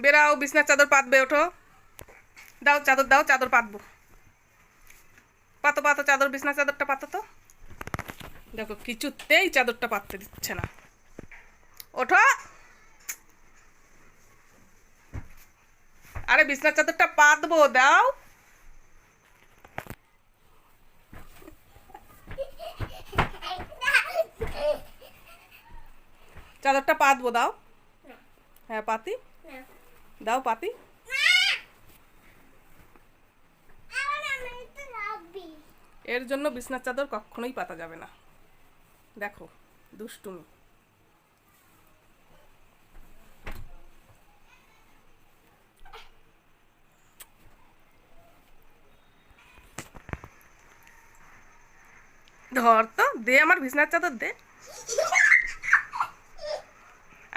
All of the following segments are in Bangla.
বেরাও, বিছনার চাদর পাতবে, ওঠো। দাও চাদর, দাও চাদর পাতবো। পাতো পাতো চাদর, বিছনার চাদরটা পাতো তো। দেখো কিছুতেই চাদরটা পাততে দিচ্ছে না। ওঠো। আরে বিছনার চাদরটা পাতবো, দাও। চাদরটা পাতবো, দাও। হ্যাঁ পাতি, দাও পাতি। এর জন্য বিছনার চাদর কখনোই পাতা যাবে না। দেখো দুষ্টুমি। ধর তো, দে আমার বিছনার চাদর দে,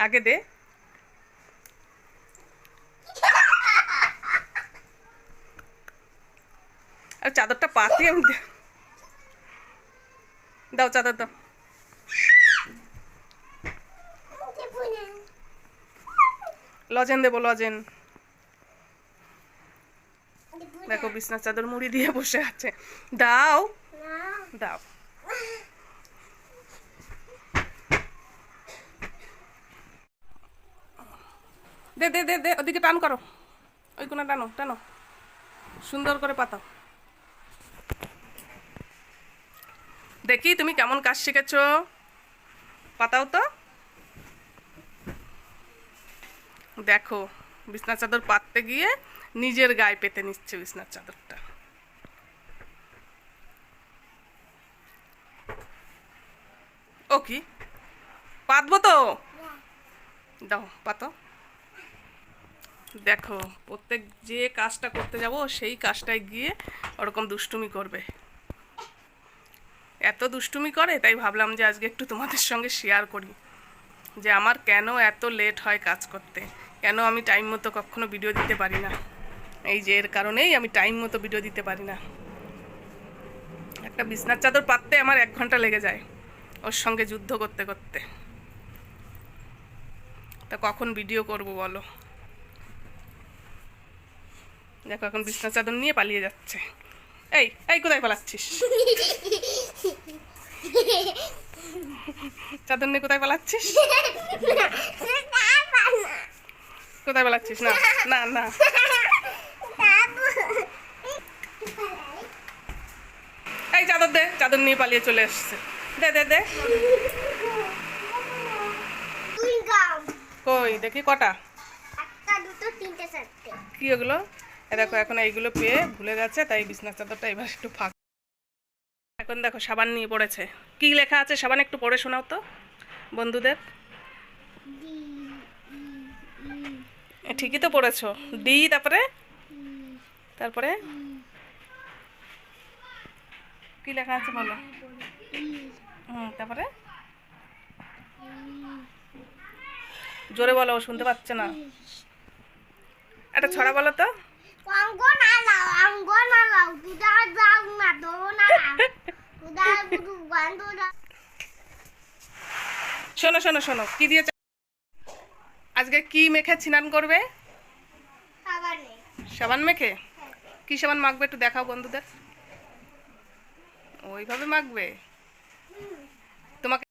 আগে দে। আর চাদরটা পাতি আমি দাও চাদর দাও। লজেন দেবো, লজেন। দেখো বিছনার চাদর মুড়ি দিয়ে বসে আছে। দাও দাও। দে দে দে দে, ওদিকে টান করো, ওই কোনা টানো টানো, সুন্দর করে পাতাও। দেখি তুমি কেমন কাজ শিখেছো, পাতাও তো। দেখো বিছনার চাদর পাততে গিয়ে নিজের গায়ে পেতে নিচ্ছে বিছনার চাদরটা। ও কি পাতবো তো, দাও পাতো। দেখো প্রত্যেক যে কাজটা করতে যাব সেই কাজটায় গিয়ে ওরকম দুষ্টুমি করবে। এত দুষ্টুমি করে, তাই ভাবলাম যে আজকে একটু তোমাদের সঙ্গে শেয়ার করি যে আমার কেন এত লেট হয় কাজ করতে, কেন আমি টাইম মতো কখনো ভিডিও দিতে পারি না। এই যে এর কারণেই আমি টাইম মতো ভিডিও দিতে পারি না। একটা বিছনার চাদর পাততে আমার 1 ঘন্টা লেগে যায় ওর সঙ্গে যুদ্ধ করতে করতে। তা কখন ভিডিও করব বলো। দেখো এখন বিছনার চাদর নিয়ে পালিয়ে যাচ্ছে। এই এই কোথায় পালাচ্ছিস? চাদর নিয়ে কোথায় পালাচ্ছিস? কোথায় পালাচ্ছিস? না না না, এই চাদর দে, চাদর নিয়ে পালিয়ে চলে এসছে। দে দে দে। কই দেখি কটা, কি ওগুলো? দেখো এখন এইগুলো পেয়ে ভুলে গেছে, তাই বিছনার চাদরটা এবার একটু ফাঁক। এখন দেখো সাবান নিয়ে পড়েছে। কি লেখা আছে সাবান একটু পড়ে শোনাও তো বন্ধুদের। ঠিকই তো পড়েছো, ডি, তারপরে তারপরে কি লেখা আছে বলো। তারপরে জোরে বলো, শুনতে পাচ্ছে না। একটা ছড়া বলো তো। শোনো শোনো শোনো, কি দিয়ে আজকে কি মেখে স্নান করবে? সাবান মেখে। কি সাবান মাখবে একটু দেখাও বন্ধুদের। ওইভাবে মাখবে? তোমাকে